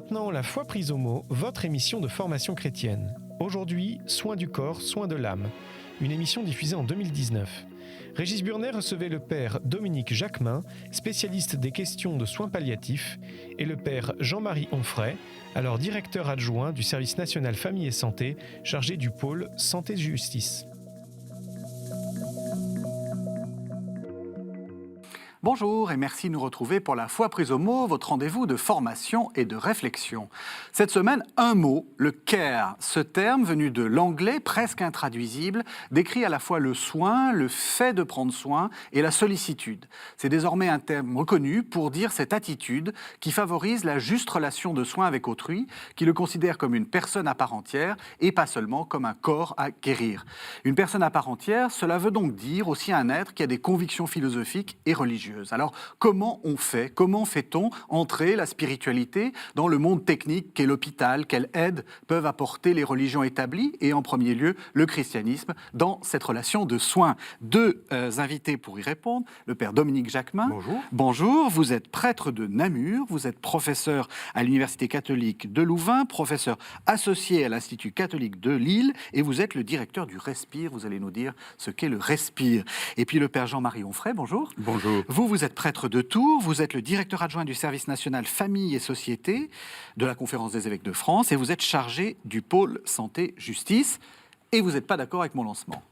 maintenant La foi prise au mot, votre émission de formation chrétienne. Aujourd'hui, soins du corps, soins de l'âme. Une émission diffusée en 2019. Régis Burnet recevait le père Dominique Jacquemin, spécialiste des questions de soins palliatifs, et le père Jean-Marie Onfray, alors directeur adjoint du service national famille et santé, chargé du pôle santé-justice. Bonjour et merci de nous retrouver pour La foi prise au mot, votre rendez-vous de formation et de réflexion. Cette semaine, un mot, le care. Ce terme, venu de l'anglais, presque intraduisible, décrit à la fois le soin, le fait de prendre soin et la sollicitude. C'est désormais un terme reconnu pour dire cette attitude qui favorise la juste relation de soin avec autrui, qui le considère comme une personne à part entière et pas seulement comme un corps à guérir. Une personne à part entière, cela veut donc dire aussi un être qui a des convictions philosophiques et religieuses. Alors, comment fait-on entrer la spiritualité dans le monde technique qu'est l'hôpital? Quelle aide peuvent apporter les religions établies et en premier lieu le christianisme dans cette relation de soins? Deux invités pour y répondre. Le père Dominique Jacquemin. Bonjour. Bonjour, vous êtes prêtre de Namur, vous êtes professeur à l'Université catholique de Louvain, professeur associé à l'Institut catholique de Lille et vous êtes le directeur du Respire. Vous allez nous dire ce qu'est le Respire. Et puis le père Jean-Marie Onfray, bonjour. Bonjour. Vous êtes prêtre de Tours, vous êtes le directeur adjoint du service national famille et société de la Conférence des évêques de France et vous êtes chargé du pôle santé-justice et vous n'êtes pas d'accord avec mon lancement.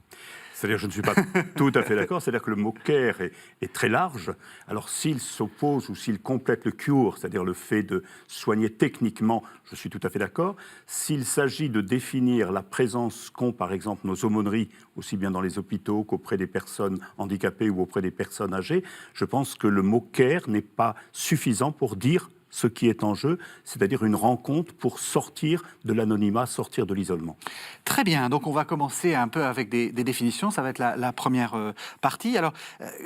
C'est-à-dire, je ne suis pas tout à fait d'accord. C'est-à-dire que le mot care est très large. Alors, s'il s'oppose ou s'il complète le cure, c'est-à-dire le fait de soigner techniquement, je suis tout à fait d'accord. S'il s'agit de définir la présence qu'ont, par exemple, nos aumôneries, aussi bien dans les hôpitaux qu'auprès des personnes handicapées ou auprès des personnes âgées, je pense que le mot care n'est pas suffisant pour dire ce qui est en jeu, c'est-à-dire une rencontre pour sortir de l'anonymat, sortir de l'isolement. Très bien, donc on va commencer un peu avec des définitions, ça va être la première partie. Alors,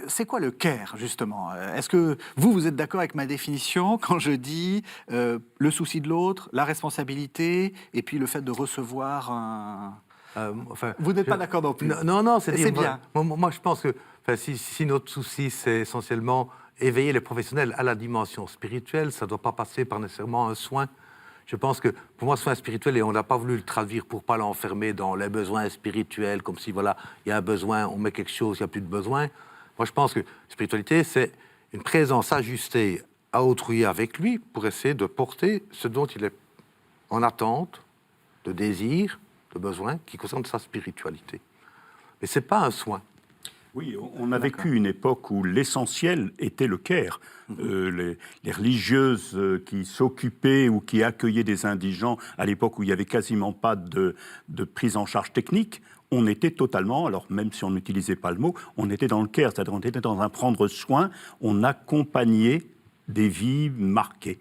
c'est quoi le care, justement? Est-ce que vous êtes d'accord avec ma définition quand je dis le souci de l'autre, la responsabilité, et puis le fait de recevoir un... vous n'êtes pas d'accord non plus? Non, c'est bien. Moi, je pense que si notre souci, c'est essentiellement éveiller les professionnels à la dimension spirituelle, ça ne doit pas passer par nécessairement un soin. Je pense que, pour moi, soin spirituel, et on n'a pas voulu le traduire pour ne pas l'enfermer dans les besoins spirituels, comme si, voilà, il y a un besoin, on met quelque chose, il n'y a plus de besoin. Moi, je pense que spiritualité, c'est une présence ajustée à autrui avec lui pour essayer de porter ce dont il est en attente, de désir, de besoin, qui concerne sa spiritualité. Mais ce n'est pas un soin. Oui, on a vécu une époque où l'essentiel était le care. Les religieuses qui s'occupaient ou qui accueillaient des indigents à l'époque où il n'y avait quasiment pas de prise en charge technique, on était totalement, alors même si on n'utilisait pas le mot, on était dans le care, c'est-à-dire on était dans un prendre soin, on accompagnait des vies marquées.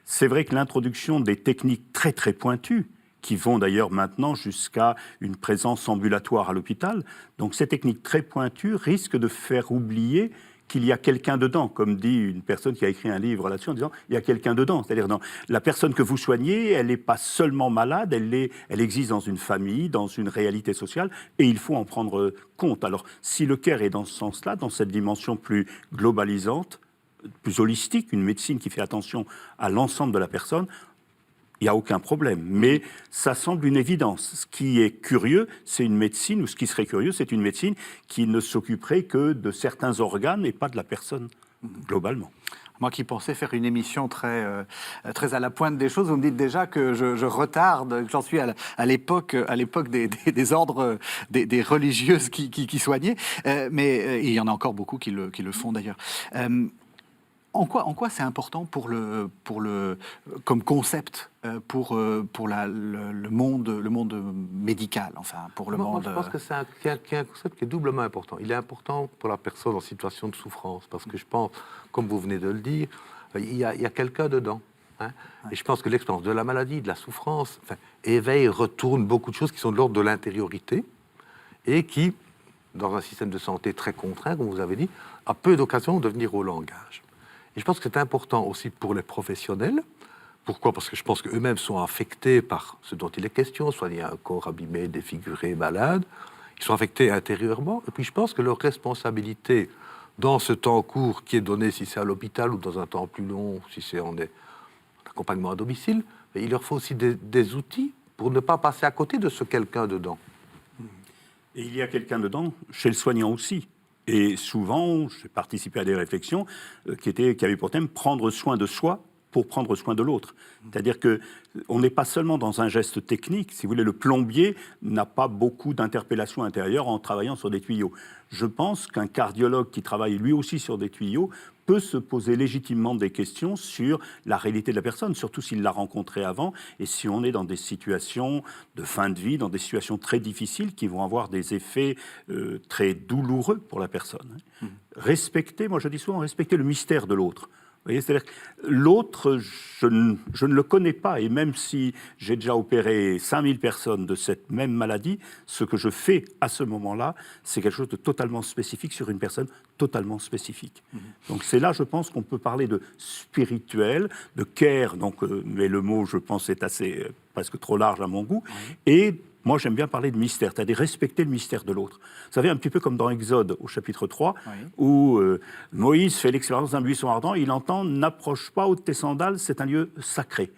C'est vrai que l'introduction des techniques très très pointues, qui vont d'ailleurs maintenant jusqu'à une présence ambulatoire à l'hôpital. Donc ces techniques très pointues risquent de faire oublier qu'il y a quelqu'un dedans, comme dit une personne qui a écrit un livre là-dessus en disant « il y a quelqu'un dedans ». C'est-à-dire la personne que vous soignez, elle n'est pas seulement malade, elle existe dans une famille, dans une réalité sociale, et il faut en prendre compte. Alors si le care est dans ce sens-là, dans cette dimension plus globalisante, plus holistique, une médecine qui fait attention à l'ensemble de la personne, il n'y a aucun problème, mais ça semble une évidence. Ce qui est curieux, c'est une médecine, ou ce qui serait curieux, c'est une médecine qui ne s'occuperait que de certains organes et pas de la personne, globalement. Moi qui pensais faire une émission très à la pointe des choses, vous me dites déjà que je retarde, que j'en suis à l'époque des ordres, des religieuses qui soignaient, mais il y en a encore beaucoup qui le font d'ailleurs. En quoi c'est important comme concept pour le monde médical, enfin pour le monde. Moi, je pense que c'est un concept qui est doublement important. Il est important pour la personne en situation de souffrance, parce que je pense, comme vous venez de le dire, il y a quelqu'un dedans. Hein, ouais. Et je pense que l'expérience de la maladie, de la souffrance, éveille, retourne beaucoup de choses qui sont de l'ordre de l'intériorité et qui, dans un système de santé très contraint, comme vous avez dit, a peu d'occasion de venir au langage. Et je pense que c'est important aussi pour les professionnels. Pourquoi ? Parce que je pense qu'eux-mêmes sont affectés par ce dont il est question, soit il y a un corps abîmé, défiguré, malade. Ils sont affectés intérieurement. Et puis je pense que leur responsabilité dans ce temps court qui est donné, si c'est à l'hôpital ou dans un temps plus long, si c'est on est d'accompagnement à domicile, mais il leur faut aussi des outils pour ne pas passer à côté de ce quelqu'un dedans. Et il y a quelqu'un dedans, chez le soignant aussi. Et souvent, j'ai participé à des réflexions qui avaient pour thème prendre soin de soi pour prendre soin de l'autre. C'est-à-dire qu'on n'est pas seulement dans un geste technique. Si vous voulez, le plombier n'a pas beaucoup d'interpellations intérieures en travaillant sur des tuyaux. Je pense qu'un cardiologue qui travaille lui aussi sur des tuyaux peut se poser légitimement des questions sur la réalité de la personne, surtout s'il l'a rencontrée avant et si on est dans des situations de fin de vie, dans des situations très difficiles qui vont avoir des effets très douloureux pour la personne. Respecter, moi je dis souvent, respecter le mystère de l'autre. Vous voyez, c'est-à-dire que l'autre, je ne le connais pas. Et même si j'ai déjà opéré 5000 personnes de cette même maladie, ce que je fais à ce moment-là, c'est quelque chose de totalement spécifique sur une personne totalement spécifique. Donc c'est là, je pense, qu'on peut parler de spirituel, de care, donc, mais le mot, je pense, est assez presque trop large à mon goût. Et moi, j'aime bien parler de mystère, c'est-à-dire respecter le mystère de l'autre. Vous savez, un petit peu comme dans Exode, au chapitre 3, où Moïse fait l'expérience d'un buisson ardent, il entend « N'approche pas ôte tes sandales, c'est un lieu sacré ».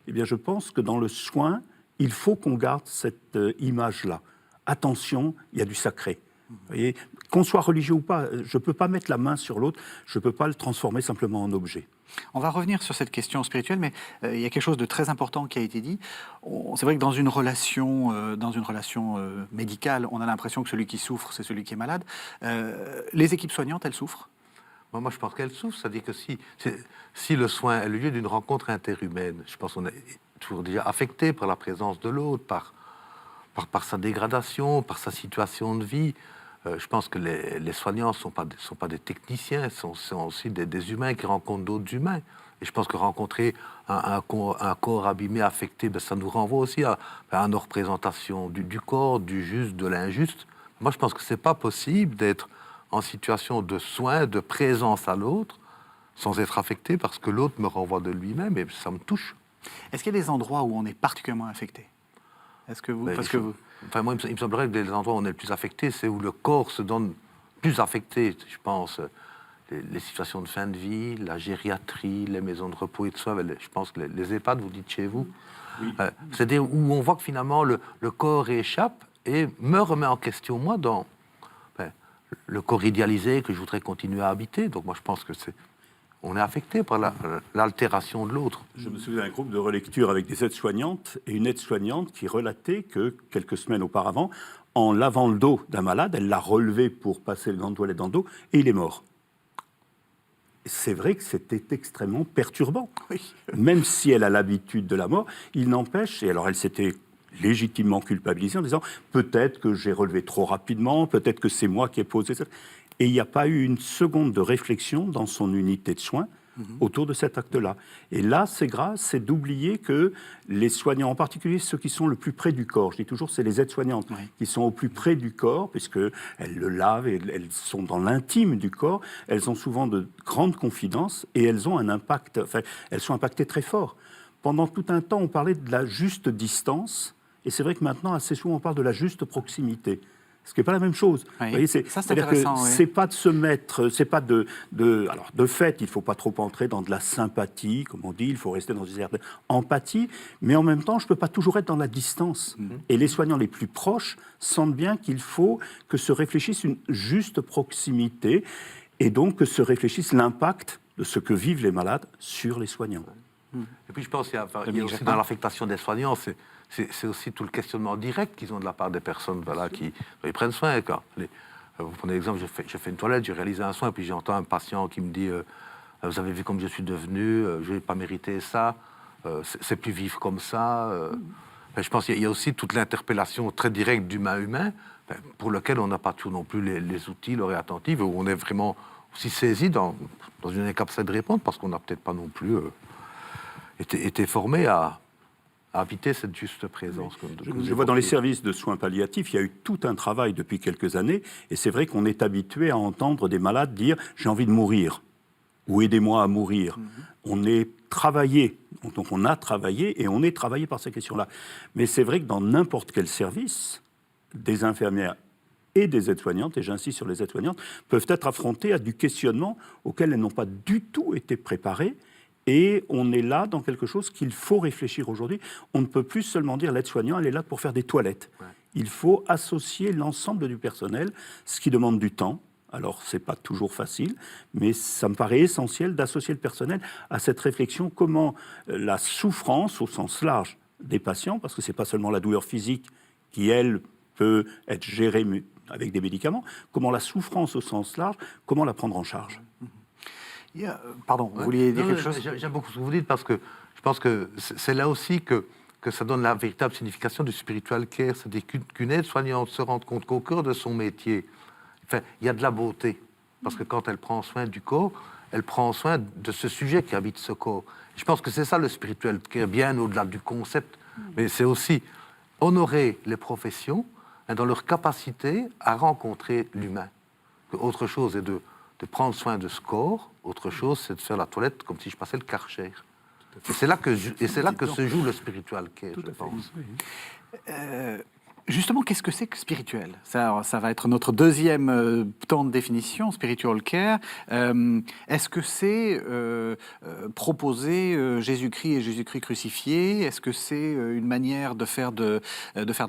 Eh bien, je pense que dans le soin, il faut qu'on garde cette image-là. Attention, il y a du sacré. Vous voyez, qu'on soit religieux ou pas, je ne peux pas mettre la main sur l'autre, je ne peux pas le transformer simplement en objet. On va revenir sur cette question spirituelle, mais il y a quelque chose de très important qui a été dit. C'est vrai que dans une relation médicale, on a l'impression que celui qui souffre, c'est celui qui est malade. Les équipes soignantes, elles souffrent? Moi, je pense qu'elles souffrent. C'est-à-dire que si le soin est le lieu d'une rencontre interhumaine, je pense qu'on est toujours déjà affecté par la présence de l'autre, par sa dégradation, par sa situation de vie. Je pense que les soignants ne sont pas des techniciens, sont aussi des humains qui rencontrent d'autres humains. Et je pense que rencontrer un corps abîmé, affecté, ça nous renvoie aussi à nos représentations du corps, du juste, de l'injuste. Moi, je pense que ce n'est pas possible d'être en situation de soin, de présence à l'autre, sans être affecté, parce que l'autre me renvoie de lui-même et ça me touche. Est-ce qu'il y a des endroits où on est particulièrement affecté? Est-ce que vous... Enfin, moi, il me semblerait que les endroits où on est le plus affecté, c'est où le corps se donne plus affecté. Je pense les situations de fin de vie, la gériatrie, les maisons de repos et de soins. Je pense que les EHPAD, vous dites chez vous. Oui. C'est-à-dire où on voit que finalement le corps échappe et me remet en question, moi, dans le corps idéalisé que je voudrais continuer à habiter. Donc moi, je pense que on est affecté par l'altération de l'autre. Je me souviens d'un groupe de relecture avec des aides-soignantes et une aide-soignante qui relatait que quelques semaines auparavant, en lavant le dos d'un malade, elle l'a relevé pour passer le gant de toilette dans le dos et il est mort. C'est vrai que c'était extrêmement perturbant. Oui. Même si elle a l'habitude de la mort, il n'empêche, et alors elle s'était légitimement culpabilisée en disant peut-être que j'ai relevé trop rapidement, peut-être que c'est moi qui ai posé ça. Et il n'y a pas eu une seconde de réflexion dans son unité de soins autour de cet acte-là. Et là, c'est grave, c'est d'oublier que les soignants, en particulier ceux qui sont le plus près du corps, je dis toujours, c'est les aides-soignantes qui sont au plus près du corps, puisqu'elles le lavent et elles sont dans l'intime du corps, elles ont souvent de grandes confidences et elles ont un impact, elles sont impactées très fort. Pendant tout un temps, on parlait de la juste distance, et c'est vrai que maintenant, assez souvent, on parle de la juste proximité. Ce qui n'est pas la même chose. Oui. Vous voyez, c'est-à-dire que c'est pas de se mettre, c'est pas alors de fait, il ne faut pas trop entrer dans de la sympathie, comme on dit, il faut rester dans une certaine empathie, mais en même temps, je ne peux pas toujours être dans la distance. Et les soignants les plus proches sentent bien qu'il faut que se réfléchisse une juste proximité, et donc que se réfléchisse l'impact de ce que vivent les malades sur les soignants. Et puis je pense qu'il y a aussi dans l'affectation des soignants, c'est aussi tout le questionnement direct qu'ils ont de la part des personnes qui ils prennent soin. Vous prenez l'exemple, je fais une toilette, j'ai réalisé un soin, puis j'entends un patient qui me dit vous avez vu comme je suis devenu, je n'ai pas mérité ça, c'est plus vivre comme ça. Je pense qu'il y a aussi toute l'interpellation très directe d'humain-humain, pour lequel on n'a pas toujours non plus les outils, l'oreille attentive, où on est vraiment aussi saisi dans une incapacité de répondre, parce qu'on n'a peut-être pas non plus été formé à habiter cette juste présence. Je vois dans les services de soins palliatifs, il y a eu tout un travail depuis quelques années, et c'est vrai qu'on est habitué à entendre des malades dire « j'ai envie de mourir » ou « aidez-moi à mourir ». On est travaillé, donc on a travaillé et on est travaillé par ces questions-là. Mais c'est vrai que dans n'importe quel service, des infirmières et des aides-soignantes, et j'insiste sur les aides-soignantes, peuvent être affrontées à du questionnement auquel elles n'ont pas du tout été préparées, Et on est là dans quelque chose qu'il faut réfléchir aujourd'hui. On ne peut plus seulement dire l'aide-soignant, elle est là pour faire des toilettes. Ouais. Il faut associer l'ensemble du personnel, ce qui demande du temps. Alors, ce n'est pas toujours facile, mais ça me paraît essentiel d'associer le personnel à cette réflexion, comment la souffrance, au sens large, des patients, parce que ce n'est pas seulement la douleur physique qui, elle, peut être gérée avec des médicaments, comment la souffrance au sens large, comment la prendre en charge. Pardon, vous vouliez dire quelque chose ? J'aime beaucoup ce que vous dites, parce que je pense que c'est là aussi que ça donne la véritable signification du spiritual care. C'est qu'une aide-soignante se rende compte qu'au cœur de son métier, enfin, il y a de la beauté. Parce que quand elle prend soin du corps, elle prend soin de ce sujet qui habite ce corps. Je pense que c'est ça le spiritual care, bien au-delà du concept. Mais c'est aussi honorer les professions dans leur capacité à rencontrer l'humain. Autre chose est de prendre soin de ce corps, autre chose c'est de faire la toilette comme si je passais le Karcher. Et c'est là que se joue le spiritual care, je pense. Justement, qu'est-ce que c'est que spirituel ? Ça va être notre deuxième temps de définition, spiritual care. Est-ce que c'est proposer Jésus-Christ et Jésus-Christ crucifié ? Est-ce que c'est une manière de faire de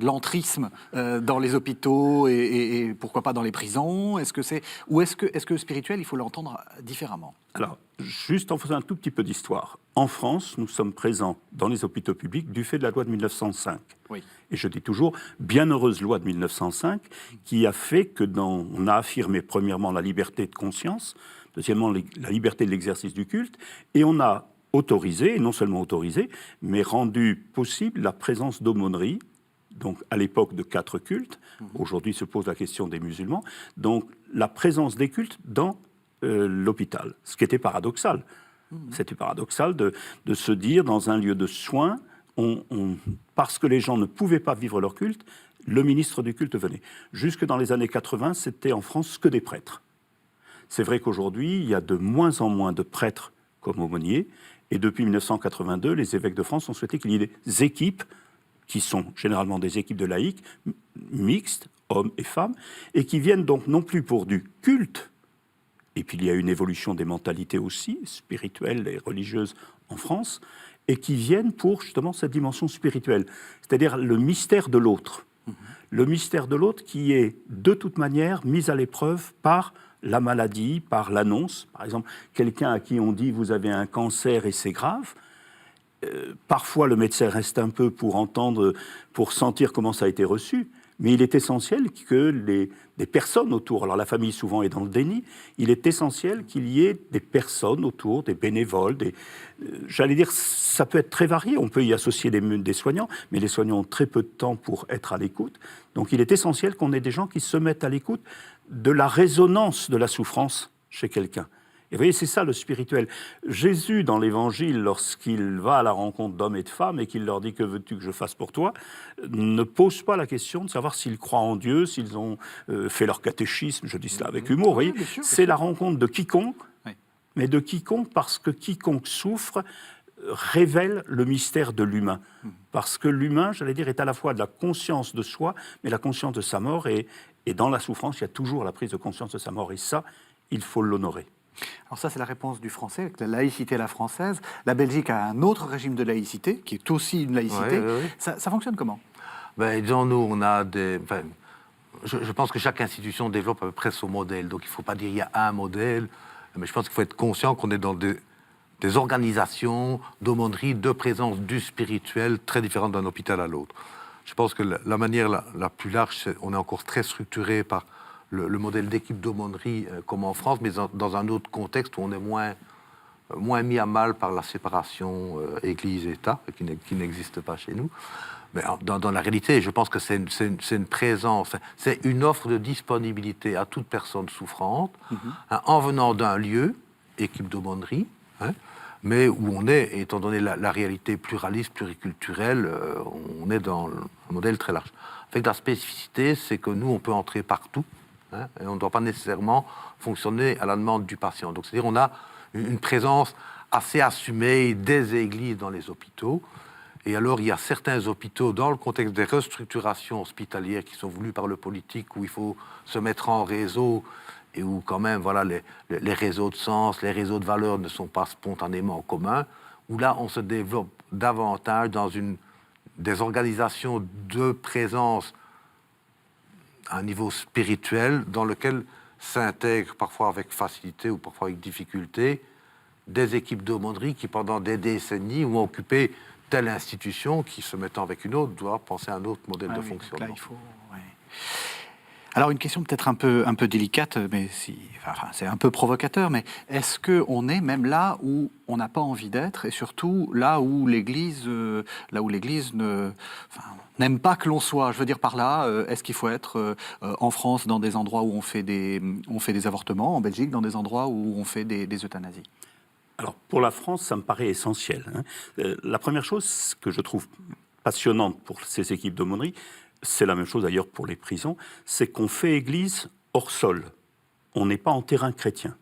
l'entrisme dans les hôpitaux et pourquoi pas dans les prisons ? Est-ce que spirituel, il faut l'entendre différemment ? Alors, juste en faisant un tout petit peu d'histoire, en France, nous sommes présents dans les hôpitaux publics du fait de la loi de 1905. Oui. Et je dis toujours, bienheureuse loi de 1905, qui a fait que on a affirmé premièrement la liberté de conscience, deuxièmement la liberté de l'exercice du culte, et on a autorisé, et non seulement autorisé, mais rendu possible la présence d'aumôneries, donc à l'époque de 4 cultes, aujourd'hui se pose la question des musulmans, donc la présence des cultes dans l'hôpital, ce qui était paradoxal. C'était paradoxal de se dire, dans un lieu de soins, parce que les gens ne pouvaient pas vivre leur culte, le ministre du culte venait. Jusque dans les années 80, c'était en France que des prêtres. C'est vrai qu'aujourd'hui, il y a de moins en moins de prêtres comme aumôniers, et depuis 1982, les évêques de France ont souhaité qu'il y ait des équipes, qui sont généralement des équipes de laïcs, mixtes, hommes et femmes, et qui viennent donc non plus pour du culte. Et puis il y a une évolution des mentalités aussi, spirituelles et religieuses en France, et qui viennent pour justement cette dimension spirituelle, c'est-à-dire le mystère de l'autre. Le mystère de l'autre qui est de toute manière mis à l'épreuve par la maladie, par l'annonce. Par exemple, quelqu'un à qui on dit « vous avez un cancer et c'est grave », parfois le médecin reste un peu pour entendre, pour sentir comment ça a été reçu. Mais il est essentiel que des personnes autour, alors la famille souvent est dans le déni, il est essentiel qu'il y ait des personnes autour, des bénévoles, j'allais dire, ça peut être très varié, on peut y associer des soignants, mais les soignants ont très peu de temps pour être à l'écoute. Donc il est essentiel qu'on ait des gens qui se mettent à l'écoute de la résonance de la souffrance chez quelqu'un. Et vous voyez, c'est ça le spirituel. Jésus, dans l'Évangile, lorsqu'il va à la rencontre d'hommes et de femmes et qu'il leur dit « Que veux-tu que je fasse pour toi ?», ne pose pas la question de savoir s'ils croient en Dieu, s'ils ont fait leur catéchisme, je dis cela avec humour, oui, c'est la rencontre de quiconque, mais de quiconque parce que quiconque souffre révèle le mystère de l'humain. Parce que l'humain, j'allais dire, est à la fois de la conscience de soi, mais la conscience de sa mort, et dans la souffrance, il y a toujours la prise de conscience de sa mort, et ça, il faut l'honorer. Alors ça, c'est la réponse du français, avec la laïcité à la française. La Belgique a un autre régime de laïcité, qui est aussi une laïcité. Oui. Ça fonctionne comment ? Disons, nous, on a des... je pense que chaque institution développe à peu près son modèle. Donc, il ne faut pas dire qu'il y a un modèle, mais je pense qu'il faut être conscient qu'on est dans des organisations d'aumônerie, de présence du spirituel, très différentes d'un hôpital à l'autre. Je pense que la manière la plus large, on est encore très structuré par le modèle d'équipe d'aumônerie comme en France, mais dans un autre contexte où on est moins mis à mal par la séparation Église-État, qui n'existe pas chez nous. Mais dans la réalité, je pense que c'est une présence, c'est une offre de disponibilité à toute personne souffrante, en venant d'un lieu, équipe d'aumônerie, mais où on est, étant donné la réalité pluraliste, pluriculturelle, on est dans un modèle très large. Avec la spécificité, c'est que nous, on peut entrer partout, et on ne doit pas nécessairement fonctionner à la demande du patient. Donc, c'est-à-dire on a une présence assez assumée des églises dans les hôpitaux. Et alors, il y a certains hôpitaux, dans le contexte des restructurations hospitalières qui sont voulues par le politique, où il faut se mettre en réseau et où quand même voilà, les réseaux de sens, les réseaux de valeurs ne sont pas spontanément communs, où là on se développe davantage dans des organisations de présence à un niveau spirituel dans lequel s'intègrent parfois avec facilité ou parfois avec difficulté des équipes d'aumônerie qui pendant des décennies ont occupé telle institution qui, se mettant avec une autre, doit penser à un autre modèle de fonctionnement. Là, il faut, ouais. Alors, une question peut-être un peu délicate, mais c'est un peu provocateur, mais est-ce qu'on est même là où on n'a pas envie d'être, et surtout là où l'Église n'aime pas que l'on soit? Je veux dire par là, est-ce qu'il faut être en France dans des endroits où on fait des avortements, en Belgique dans des endroits où on fait des euthanasies? Alors, pour la France, ça me paraît essentiel. La première chose que je trouve passionnante pour ces équipes d'aumônerie, c'est la même chose d'ailleurs pour les prisons, c'est qu'on fait église hors sol. On n'est pas en terrain chrétien.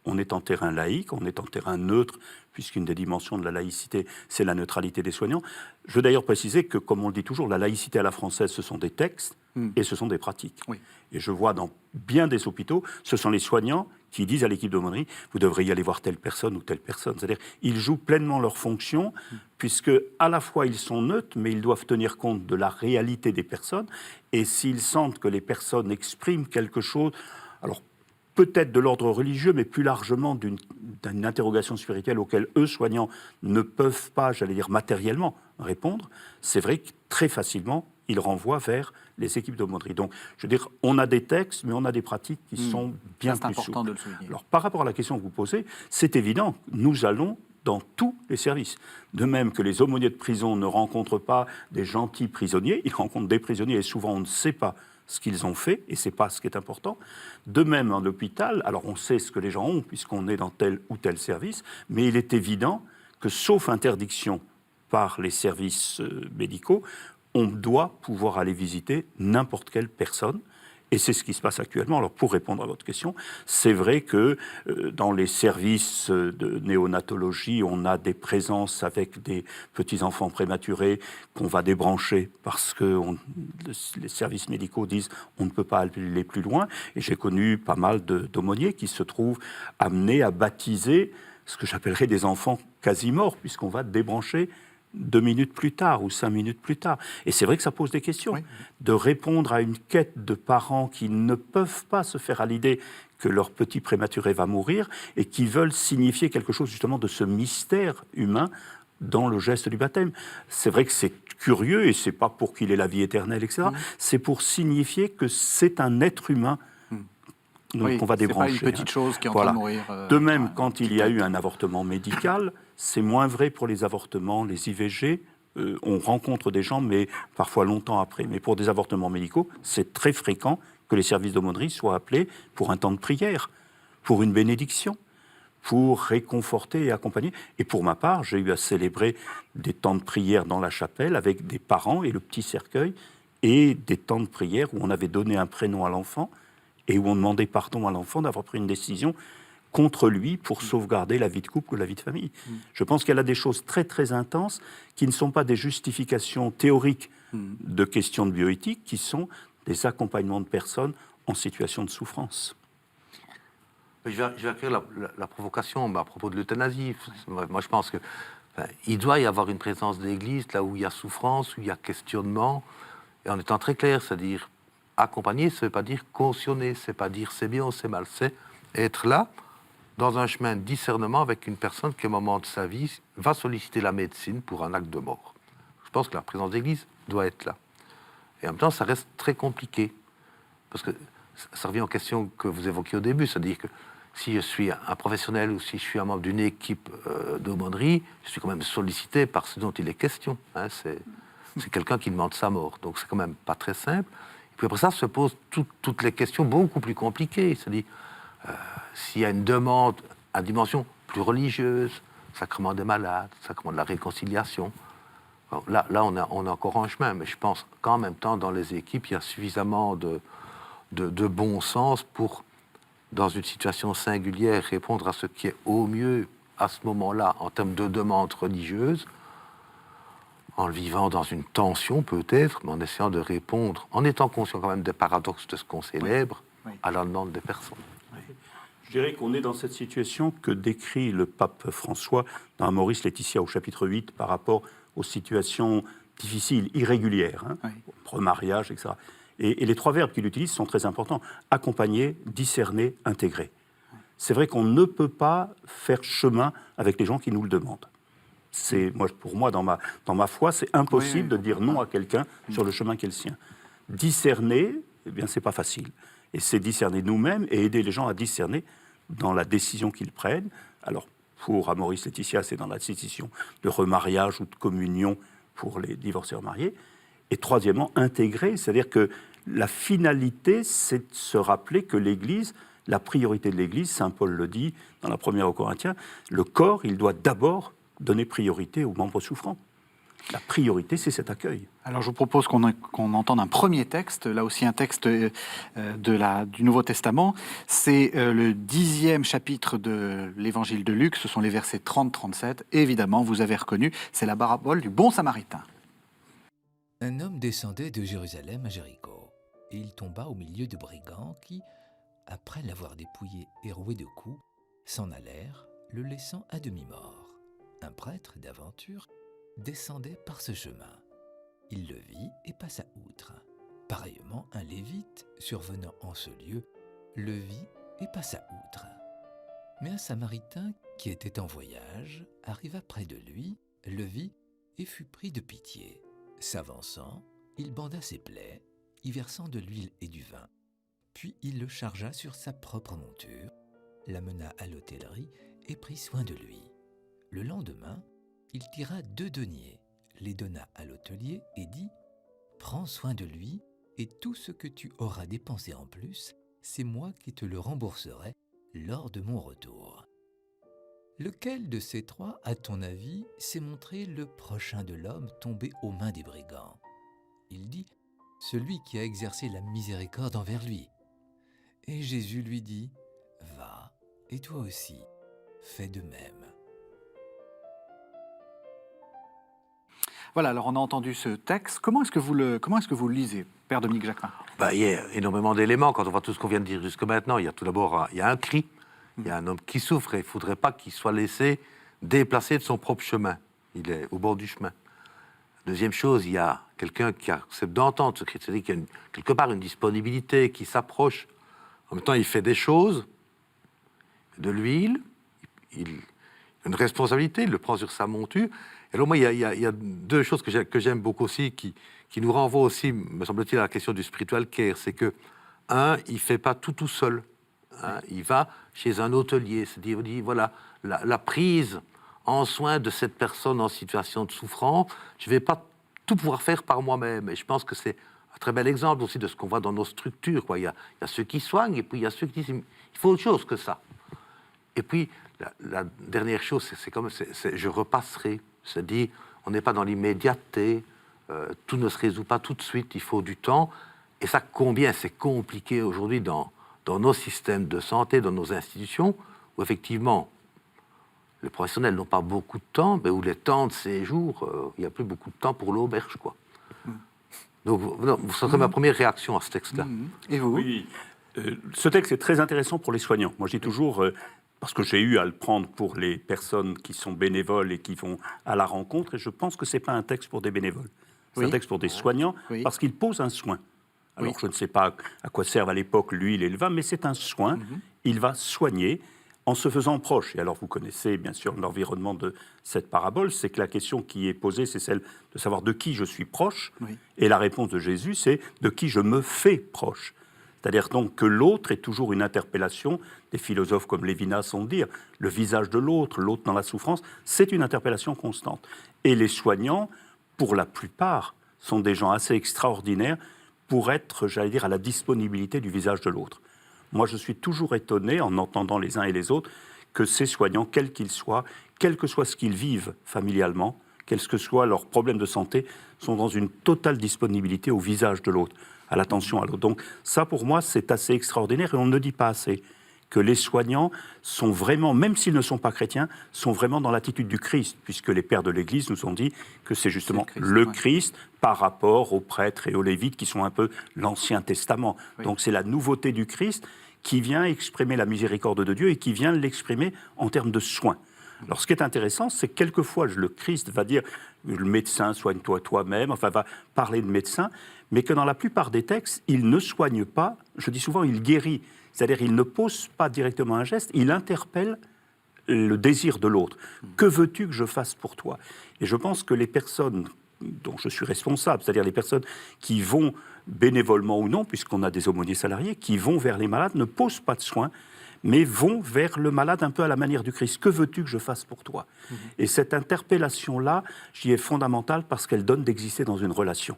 On est en terrain laïque, on est en terrain neutre, puisqu'une des dimensions de la laïcité, c'est la neutralité des soignants. Je veux d'ailleurs préciser que, comme on le dit toujours, la laïcité à la française, ce sont des textes et ce sont des pratiques. Oui. Et je vois dans bien des hôpitaux, ce sont les soignants qui disent à l'équipe d'aumônerie, vous devriez aller voir telle personne ou telle personne. C'est-à-dire, ils jouent pleinement leur fonction, puisque à la fois ils sont neutres, mais ils doivent tenir compte de la réalité des personnes. Et s'ils sentent que les personnes expriment quelque chose, alors peut-être de l'ordre religieux, mais plus largement d'une interrogation spirituelle auquel eux, soignants, ne peuvent pas, j'allais dire matériellement, répondre, c'est vrai que très facilement, ils renvoient vers les équipes d'aumônerie. Donc, je veux dire, on a des textes, mais on a des pratiques qui sont bien plus souples. C'est important de le souligner. Alors, par rapport à la question que vous posez, c'est évident, nous allons dans tous les services. De même que les aumôniers de prison ne rencontrent pas des gentils prisonniers, ils rencontrent des prisonniers et souvent on ne sait pas ce qu'ils ont fait, et ce n'est pas ce qui est important. De même, en hôpital, alors on sait ce que les gens ont, puisqu'on est dans tel ou tel service, mais il est évident que, sauf interdiction par les services médicaux, on doit pouvoir aller visiter n'importe quelle personne. Et c'est ce qui se passe actuellement. Alors, pour répondre à votre question, c'est vrai que dans les services de néonatologie, on a des présences avec des petits-enfants prématurés qu'on va débrancher parce que les services médicaux disent on ne peut pas aller plus loin. Et j'ai connu pas mal d'aumôniers qui se trouvent amenés à baptiser ce que j'appellerais des enfants quasi morts, puisqu'on va débrancher 2 minutes plus tard ou 5 minutes plus tard. Et c'est vrai que ça pose des questions. Oui. De répondre à une quête de parents qui ne peuvent pas se faire à l'idée que leur petit prématuré va mourir et qui veulent signifier quelque chose justement de ce mystère humain dans le geste du baptême. C'est vrai que c'est curieux et c'est pas pour qu'il ait la vie éternelle, etc. C'est pour signifier que c'est un être humain qu'on va débrancher. C'est pas une petite chose qui est en train de mourir. De même, quand il y a eu un avortement médical, c'est moins vrai pour les avortements, les IVG. On rencontre des gens, mais parfois longtemps après. Mais pour des avortements médicaux, c'est très fréquent que les services d'aumônerie soient appelés pour un temps de prière, pour une bénédiction, pour réconforter et accompagner. Et pour ma part, j'ai eu à célébrer des temps de prière dans la chapelle avec des parents et le petit cercueil, et des temps de prière où on avait donné un prénom à l'enfant et où on demandait pardon à l'enfant d'avoir pris une décision contre lui pour sauvegarder la vie de couple ou la vie de famille. Je pense qu'elle a des choses très très intenses qui ne sont pas des justifications théoriques de questions de bioéthique, qui sont des accompagnements de personnes en situation de souffrance. Je vais accueillir la provocation à propos de l'euthanasie. Moi, je pense qu'il doit y avoir une présence de l'Église là où il y a souffrance, où il y a questionnement, et en étant très clair, c'est-à-dire accompagner, ça ne veut pas dire cautionner, c'est pas dire c'est bien ou c'est mal, c'est être là dans un chemin de discernement avec une personne qui, au moment de sa vie, va solliciter la médecine pour un acte de mort. Je pense que la présence d'Église doit être là. Et en même temps, ça reste très compliqué, parce que ça revient aux questions que vous évoquiez au début, c'est-à-dire que si je suis un professionnel ou si je suis un membre d'une équipe d'aumônerie, je suis quand même sollicité par ce dont il est question. Hein, c'est quelqu'un qui demande sa mort, donc c'est quand même pas très simple. Et puis après ça se posent toutes les questions beaucoup plus compliquées. C'est-à-dire, s'il y a une demande à dimension plus religieuse, sacrement des malades, sacrement de la réconciliation, bon, là on est encore en chemin, mais je pense qu'en même temps, dans les équipes, il y a suffisamment de bon sens pour, dans une situation singulière, répondre à ce qui est au mieux à ce moment-là en termes de demande religieuse, en le vivant dans une tension peut-être, mais en essayant de répondre, en étant conscient quand même des paradoxes de ce qu'on célèbre, à la demande des personnes. Oui. Je dirais qu'on est dans cette situation que décrit le pape François dans Amoris Laetitia au chapitre 8 par rapport aux situations difficiles, irrégulières, hein, remariage, etc. Et les 3 verbes qu'il utilise sont très importants. Accompagner, discerner, intégrer. C'est vrai qu'on ne peut pas faire chemin avec les gens qui nous le demandent. Pour moi, dans ma foi, c'est impossible de dire non à quelqu'un sur le chemin qui est le sien. Discerner, eh bien, c'est pas facile. Et c'est discerner nous-mêmes et aider les gens à discerner dans la décision qu'ils prennent. Alors, pour Amoris Laetitia, c'est dans la décision de remariage ou de communion pour les divorcés remariés. Et troisièmement, intégrer, c'est-à-dire que la finalité, c'est de se rappeler que l'Église, la priorité de l'Église, Saint Paul le dit dans la première aux Corinthiens, le corps, il doit d'abord donner priorité aux membres souffrants. La priorité, c'est cet accueil. Alors je vous propose qu'on entende un premier texte, là aussi un texte du Nouveau Testament. C'est le 10e chapitre de l'Évangile de Luc, ce sont les versets 30-37. Évidemment, vous avez reconnu, c'est la parabole du bon Samaritain. Un homme descendait de Jérusalem à Jéricho, et il tomba au milieu de brigands qui, après l'avoir dépouillé et roué de coups, s'en allèrent, le laissant à demi-mort. Un prêtre d'aventure descendait par ce chemin. Il le vit et passa outre. Pareillement, un lévite, survenant en ce lieu, le vit et passa outre. Mais un Samaritain, qui était en voyage, arriva près de lui, le vit et fut pris de pitié. S'avançant, il banda ses plaies, y versant de l'huile et du vin. Puis il le chargea sur sa propre monture, l'amena à l'hôtellerie et prit soin de lui. Le lendemain, il tira 2 deniers, les donna à l'hôtelier et dit « Prends soin de lui, et tout ce que tu auras dépensé en plus, c'est moi qui te le rembourserai lors de mon retour. » Lequel de ces 3, à ton avis, s'est montré le prochain de l'homme tombé aux mains des brigands ? Il dit « Celui qui a exercé la miséricorde envers lui. » Et Jésus lui dit « Va, et toi aussi, fais de même. » Voilà, alors on a entendu ce texte. Comment est-ce que vous le lisez, Père Dominique Jacquemin ? Il y a énormément d'éléments. Quand on voit tout ce qu'on vient de dire jusque maintenant, il y a tout d'abord il y a un cri. Il y a un homme qui souffre et il ne faudrait pas qu'il soit laissé déplacer de son propre chemin. Il est au bord du chemin. Deuxième chose, il y a quelqu'un qui accepte d'entendre ce cri. C'est-à-dire qu'il y a quelque part une disponibilité qui s'approche. En même temps, il fait des choses, de l'huile, il a une responsabilité, il le prend sur sa monture. Et alors moi, il y a 2 choses que j'aime beaucoup aussi, qui nous renvoient aussi, me semble-t-il, à la question du spiritual care. C'est que, il ne fait pas tout seul. Il va chez un hôtelier, c'est-à-dire, il dit, voilà, la prise en soin de cette personne en situation de souffrance, je ne vais pas tout pouvoir faire par moi-même. Et je pense que c'est un très bel exemple aussi de ce qu'on voit dans nos structures, quoi. Il y a ceux qui soignent, et puis il y a ceux qui disent, il faut autre chose que ça. Et puis, la dernière chose, c'est je repasserai. C'est-à-dire, on n'est pas dans l'immédiateté, tout ne se résout pas tout de suite, il faut du temps. Et ça, combien c'est compliqué aujourd'hui dans nos systèmes de santé, dans nos institutions, où effectivement, les professionnels n'ont pas beaucoup de temps, mais où les temps de séjour, il n'y a plus beaucoup de temps pour l'auberge, quoi. Donc, vous serez ma première réaction à ce texte-là. Et vous ? Oui, ce texte est très intéressant pour les soignants. Moi, je dis toujours, parce que j'ai eu à le prendre pour les personnes qui sont bénévoles et qui vont à la rencontre, et je pense que ce n'est pas un texte pour des bénévoles. C'est un texte pour des soignants, parce qu'il pose un soin. Alors, je ne sais pas à quoi servent à l'époque l'huile et le vin, mais c'est un soin. Il va soigner en se faisant proche. Et alors, vous connaissez bien sûr l'environnement de cette parabole, c'est que la question qui est posée, c'est celle de savoir de qui je suis proche. Et la réponse de Jésus, c'est de qui je me fais proche. C'est-à-dire donc que l'autre est toujours une interpellation. Des philosophes comme Lévinas ont dit, le visage de l'autre, l'autre dans la souffrance, c'est une interpellation constante. Et les soignants, pour la plupart, sont des gens assez extraordinaires pour être, j'allais dire, à la disponibilité du visage de l'autre. Moi, je suis toujours étonné, en entendant les uns et les autres, que ces soignants, quels qu'ils soient, quel que soit ce qu'ils vivent familialement, quels que soient leurs problèmes de santé, sont dans une totale disponibilité au visage de l'autre, à l'attention à l'autre. Donc ça, pour moi, c'est assez extraordinaire et on ne dit pas assez que les soignants sont vraiment, même s'ils ne sont pas chrétiens, sont vraiment dans l'attitude du Christ, puisque les pères de l'Église nous ont dit que c'est justement le Christ par rapport aux prêtres et aux lévites qui sont un peu l'Ancien Testament. Donc c'est la nouveauté du Christ qui vient exprimer la miséricorde de Dieu et qui vient l'exprimer en termes de soins. Alors, ce qui est intéressant, c'est que quelquefois, le Christ va dire « le médecin, soigne-toi toi-même », enfin, va parler de médecin, mais que dans la plupart des textes, il ne soigne pas, je dis souvent, il guérit. C'est-à-dire, il ne pose pas directement un geste, il interpelle le désir de l'autre. Que veux-tu que je fasse pour toi ? Et je pense que les personnes dont je suis responsable, c'est-à-dire les personnes qui vont bénévolement ou non, puisqu'on a des aumôniers salariés, qui vont vers les malades, ne posent pas de soins, mais vont vers le malade un peu à la manière du Christ. Que veux-tu que je fasse pour toi ? Et cette interpellation-là, j'y est fondamentale parce qu'elle donne d'exister dans une relation.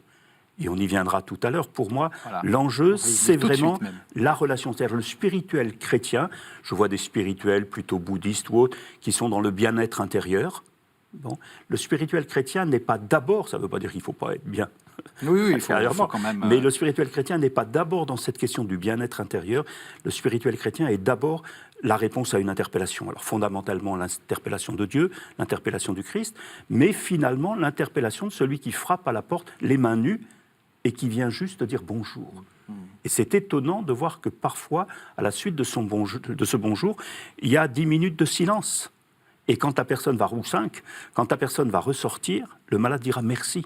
Et on y viendra tout à l'heure. Pour moi, Voilà. l'enjeu, c'est vraiment même. la relation. C'est-à-dire le spirituel chrétien, je vois des spirituels plutôt bouddhistes ou autres, qui sont dans le bien-être intérieur. Bon. Le spirituel chrétien n'est pas d'abord, ça ne veut pas dire qu'il ne faut pas être bien, Oui, il faut intérieurement, quand même... mais le spirituel chrétien n'est pas d'abord dans cette question du bien-être intérieur. Le spirituel chrétien est d'abord la réponse à une interpellation. Alors fondamentalement l'interpellation de Dieu, l'interpellation du Christ, mais finalement l'interpellation de celui qui frappe à la porte les mains nues et qui vient juste dire bonjour. Et c'est étonnant de voir que parfois, à la suite de ce bonjour, il y a 10 minutes de silence. Et quand ta personne va, ou 5, quand ta personne va ressortir, le malade dira merci.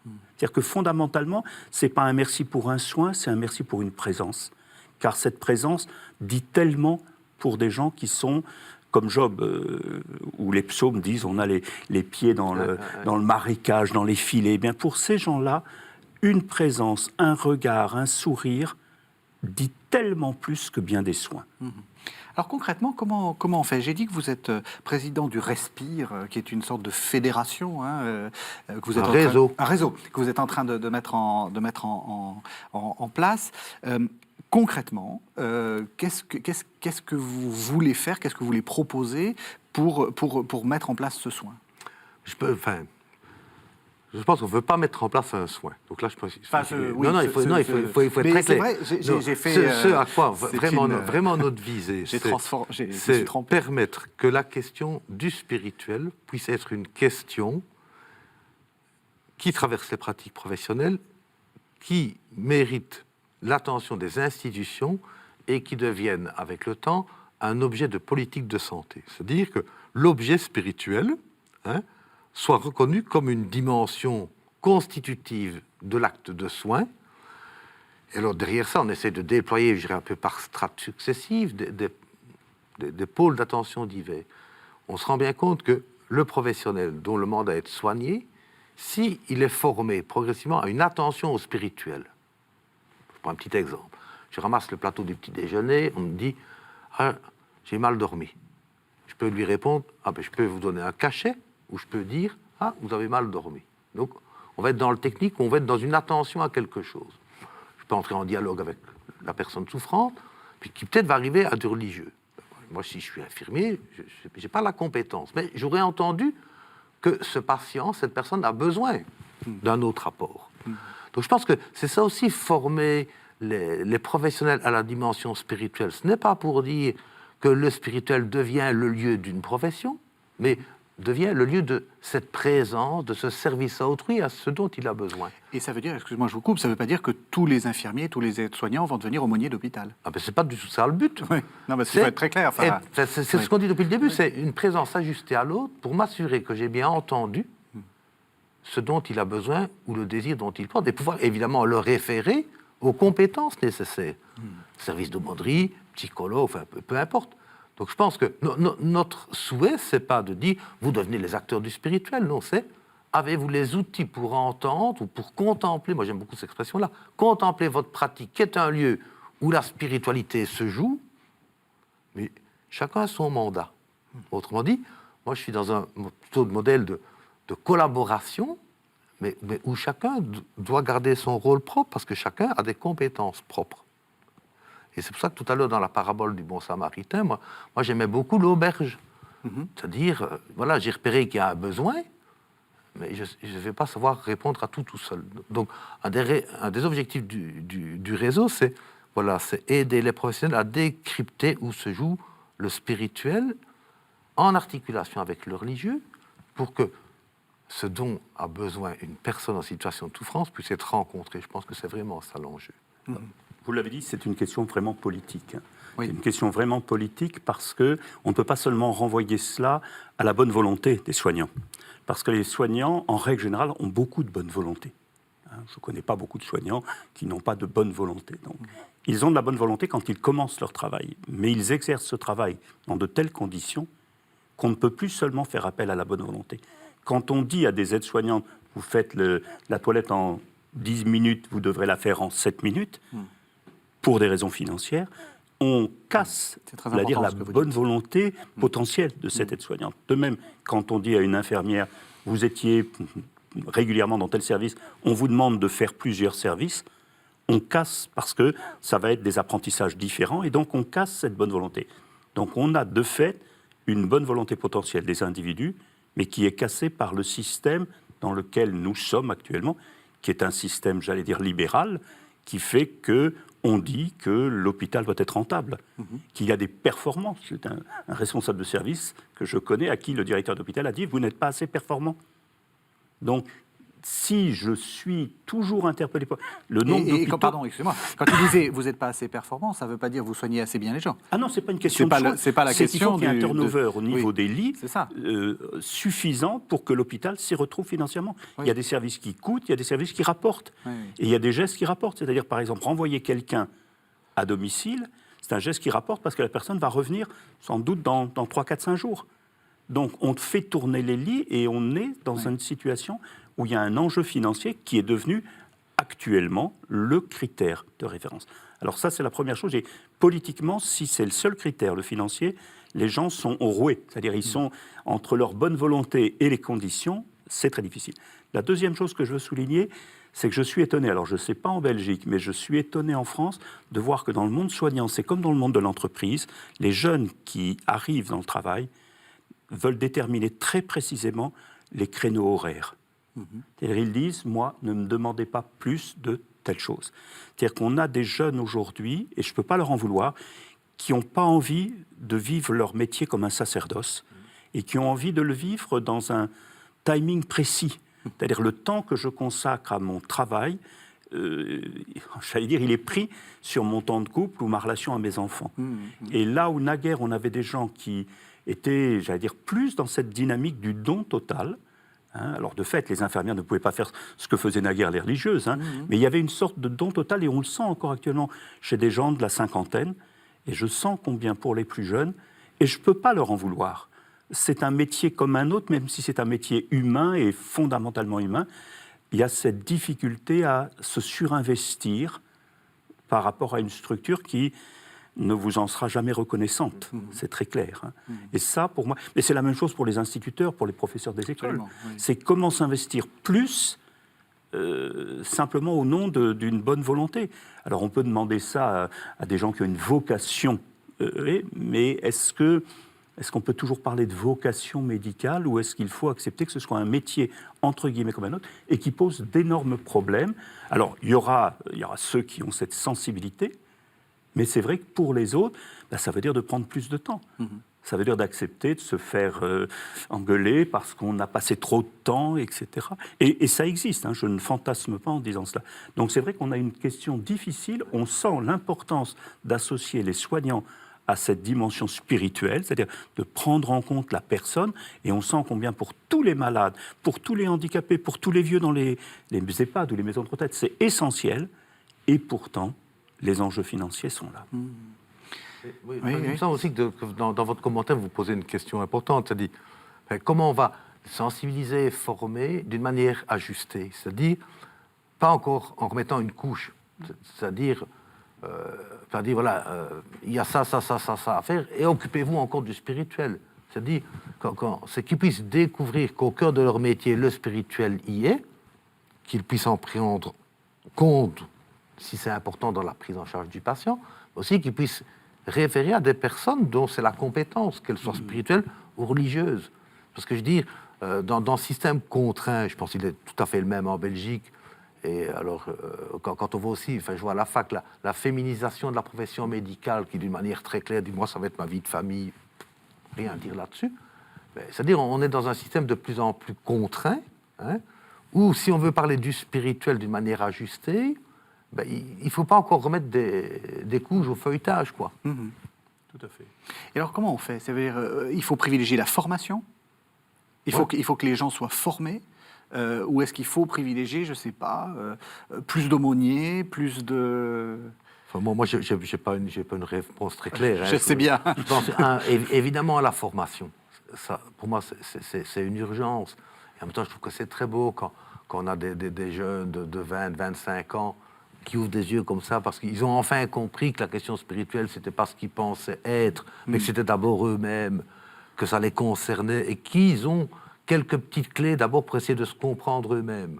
C'est-à-dire que fondamentalement, ce n'est pas un merci pour un soin, c'est un merci pour une présence. Car cette présence dit tellement pour des gens qui sont, comme Job, où les psaumes disent on a les pieds dans le marécage, dans les filets. Eh bien, pour ces gens-là, une présence, un regard, un sourire dit tellement plus que bien des soins. Alors concrètement, comment on fait ? J'ai dit que vous êtes président du Respire, qui est une sorte de fédération, que vous êtes un réseau que vous êtes en train de mettre en place. Concrètement, qu'est-ce que vous voulez faire ? Qu'est-ce que vous voulez proposer pour mettre en place ce soin ? Je pense qu'on ne veut pas mettre en place un soin. Donc là, je pense. Il faut être très clair. C'est vrai, j'ai fait. Ce à quoi vraiment notre visée, c'est permettre que la question du spirituel puisse être une question qui traverse les pratiques professionnelles, qui mérite l'attention des institutions et qui devienne, avec le temps, un objet de politique de santé. C'est-à-dire que l'objet spirituel, soit reconnu comme une dimension constitutive de l'acte de soin. Et alors derrière ça, on essaie de déployer, je dirais un peu par strates successives, des pôles d'attention divers. On se rend bien compte que le professionnel dont le mandat est de soigner, s'il est formé progressivement à une attention au spirituel. Je prends un petit exemple. Je ramasse le plateau du petit déjeuner, on me dit « Ah, j'ai mal dormi ». Je peux lui répondre « Ah ben je peux vous donner un cachet ». Où je peux dire « Ah, vous avez mal dormi ». Donc, on va être dans le technique, on va être dans une attention à quelque chose. Je peux entrer en dialogue avec la personne souffrante, puis qui peut-être va arriver à du religieux. Moi, si je suis infirmier, je n'ai pas la compétence, mais j'aurais entendu que ce patient, cette personne, a besoin d'un autre apport. Donc, je pense que c'est ça aussi, former les professionnels à la dimension spirituelle. Ce n'est pas pour dire que le spirituel devient le lieu d'une profession, mais devient le lieu de cette présence, de ce service à autrui, à ce dont il a besoin. Et ça veut dire, excusez-moi, je vous coupe, ça ne veut pas dire que tous les infirmiers, tous les aides-soignants vont devenir aumôniers d'hôpital. Ah ben c'est pas du tout ça le but. Oui. Non, mais il faut être très clair. C'est ce qu'on dit depuis le début, c'est une présence ajustée à l'autre pour m'assurer que j'ai bien entendu ce dont il a besoin ou le désir dont il porte, et pouvoir évidemment le référer aux compétences nécessaires. Service d'aumônerie, psychologue, enfin peu importe. Donc je pense que notre souhait, c'est pas de dire vous devenez les acteurs du spirituel, non, c'est avez-vous les outils pour entendre ou pour contempler, moi j'aime beaucoup cette expression-là, contempler votre pratique, qui est un lieu où la spiritualité se joue, mais chacun a son mandat. Autrement dit, moi je suis dans un plutôt de modèle de collaboration, mais où chacun doit garder son rôle propre, parce que chacun a des compétences propres. Et c'est pour ça que tout à l'heure, dans la parabole du bon samaritain, moi j'aimais beaucoup l'auberge. C'est-à-dire, voilà, j'ai repéré qu'il y a un besoin, mais je ne vais pas savoir répondre à tout seul. Donc, un des objectifs du réseau, c'est aider les professionnels à décrypter où se joue le spirituel en articulation avec le religieux, pour que ce dont a besoin une personne en situation de souffrance puisse être rencontré. Je pense que c'est vraiment ça l'enjeu. Vous l'avez dit, c'est une question vraiment politique. Oui. C'est une question vraiment politique parce qu'on ne peut pas seulement renvoyer cela à la bonne volonté des soignants. Parce que les soignants, en règle générale, ont beaucoup de bonne volonté. Je ne connais pas beaucoup de soignants qui n'ont pas de bonne volonté. Donc, ils ont de la bonne volonté quand ils commencent leur travail. Mais ils exercent ce travail dans de telles conditions qu'on ne peut plus seulement faire appel à la bonne volonté. Quand on dit à des aides-soignantes, vous faites la toilette en 10 minutes, vous devrez la faire en 7 minutes, pour des raisons financières, on casse la bonne volonté potentielle de cette aide-soignante. De même, quand on dit à une infirmière, vous étiez régulièrement dans tel service, on vous demande de faire plusieurs services, on casse parce que ça va être des apprentissages différents et donc on casse cette bonne volonté. Donc on a de fait une bonne volonté potentielle des individus, mais qui est cassée par le système dans lequel nous sommes actuellement, qui est un système, j'allais dire, libéral, qui fait que on dit que l'hôpital doit être rentable, qu'il y a des performances. C'est un responsable de service que je connais à qui le directeur d'hôpital a dit « vous n'êtes pas assez performant ». Donc, si je suis toujours interpellé par le nombre d'hôpitaux... Pardon, excusez-moi. Quand il disait « vous n'êtes pas assez performant », ça ne veut pas dire « vous soignez assez bien les gens ». Ah non, ce n'est pas une question de choix. C'est pas la question qu'il y ait un turnover au niveau des lits suffisant pour que l'hôpital s'y retrouve financièrement. Oui. Il y a des services qui coûtent, il y a des services qui rapportent. Oui. Et il y a des gestes qui rapportent. C'est-à-dire, par exemple, renvoyer quelqu'un à domicile, c'est un geste qui rapporte parce que la personne va revenir sans doute dans 3, 4, 5 jours. Donc, on fait tourner les lits et on est dans une situation où il y a un enjeu financier qui est devenu actuellement le critère de référence. Alors ça, c'est la première chose. Et politiquement, si c'est le seul critère, le financier, les gens sont au rouet. C'est-à-dire ils sont entre leur bonne volonté et les conditions, c'est très difficile. La deuxième chose que je veux souligner, c'est que je suis étonné, alors je ne sais pas en Belgique, mais je suis étonné en France de voir que dans le monde soignant, c'est comme dans le monde de l'entreprise, les jeunes qui arrivent dans le travail veulent déterminer très précisément les créneaux horaires. C'est-à-dire, ils disent, moi, ne me demandez pas plus de telle chose. C'est-à-dire qu'on a des jeunes aujourd'hui, et je ne peux pas leur en vouloir, qui n'ont pas envie de vivre leur métier comme un sacerdoce, et qui ont envie de le vivre dans un timing précis. C'est-à-dire, le temps que je consacre à mon travail, j'allais dire, il est pris sur mon temps de couple ou ma relation à mes enfants. Et là où naguère, on avait des gens qui étaient, j'allais dire, plus dans cette dynamique du don total. Alors, de fait, les infirmières ne pouvaient pas faire ce que faisaient naguère les religieuses, mais il y avait une sorte de don total, et on le sent encore actuellement chez des gens de la cinquantaine, et je sens combien pour les plus jeunes, et je ne peux pas leur en vouloir. C'est un métier comme un autre, même si c'est un métier humain et fondamentalement humain, il y a cette difficulté à se surinvestir par rapport à une structure qui ne vous en sera jamais reconnaissante, c'est très clair. Et ça, pour moi, mais c'est la même chose pour les instituteurs, pour les professeurs des écoles. Oui. C'est comment s'investir plus, simplement au nom d'une bonne volonté. Alors on peut demander ça à des gens qui ont une vocation, mais est-ce qu'on peut toujours parler de vocation médicale, ou est-ce qu'il faut accepter que ce soit un métier, entre guillemets, comme un autre, et qui pose d'énormes problèmes? Alors, il y aura ceux qui ont cette sensibilité, mais c'est vrai que pour les autres, ça veut dire de prendre plus de temps. Ça veut dire d'accepter de se faire engueuler parce qu'on a passé trop de temps, etc. Et ça existe, je ne fantasme pas en disant cela. Donc c'est vrai qu'on a une question difficile. On sent l'importance d'associer les soignants à cette dimension spirituelle, c'est-à-dire de prendre en compte la personne, et on sent combien pour tous les malades, pour tous les handicapés, pour tous les vieux dans les EHPAD ou les maisons de retraite, c'est essentiel, et pourtant, les enjeux financiers sont là. Oui, il me semble aussi que dans votre commentaire, vous posez une question importante, c'est-à-dire comment on va sensibiliser, former d'une manière ajustée, c'est-à-dire pas encore en remettant une couche, c'est-à-dire voilà, il y a ça à faire, et occupez-vous encore du spirituel. C'est-à-dire, c'est qu'ils puissent découvrir qu'au cœur de leur métier, le spirituel y est, qu'ils puissent en prendre compte, si c'est important dans la prise en charge du patient, aussi qu'ils puissent référer à des personnes dont c'est la compétence, qu'elles soient spirituelles ou religieuses. Parce que je dis, dans le système contraint, je pense qu'il est tout à fait le même en Belgique. Et alors, quand on voit aussi, je vois à la fac, la féminisation de la profession médicale, qui d'une manière très claire dit, moi, ça va être ma vie de famille, rien à dire là-dessus. C'est-à-dire, on est dans un système de plus en plus contraint, où si on veut parler du spirituel d'une manière ajustée, il ne faut pas encore remettre des couches au feuilletage, quoi. Tout à fait. Et alors, comment on fait? C'est-à-dire, il faut privilégier la formation? Il faut que les gens soient formés? Ou est-ce qu'il faut privilégier, je ne sais pas, plus d'aumôniers, plus de... Enfin, moi, je n'ai pas une réponse très claire. Je sais bien. Je pense, évidemment, à la formation. Ça, pour moi, c'est une urgence. Et en même temps, je trouve que c'est très beau quand on a des jeunes de 20, 25 ans qui ouvrent des yeux comme ça, parce qu'ils ont enfin compris que la question spirituelle, ce n'était pas ce qu'ils pensaient être, mais que c'était d'abord eux-mêmes, que ça les concernait, et qu'ils ont quelques petites clés d'abord pour essayer de se comprendre eux-mêmes.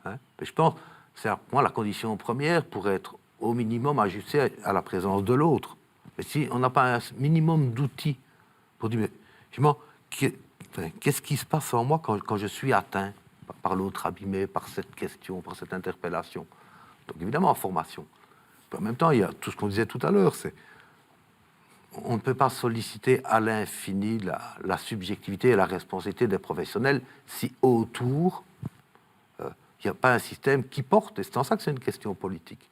Hein? Et je pense, c'est pour moi la condition première pour être au minimum ajusté à la présence de l'autre. Mais si on n'a pas un minimum d'outils pour dire, mais justement, qu'est-ce qui se passe en moi quand je suis atteint par l'autre abîmé, par cette question, par cette interpellation? Donc évidemment en formation. En même temps, il y a tout ce qu'on disait tout à l'heure, c'est on ne peut pas solliciter à l'infini la subjectivité et la responsabilité des professionnels si autour, il n'y a pas un système qui porte. Et c'est en ça que c'est une question politique.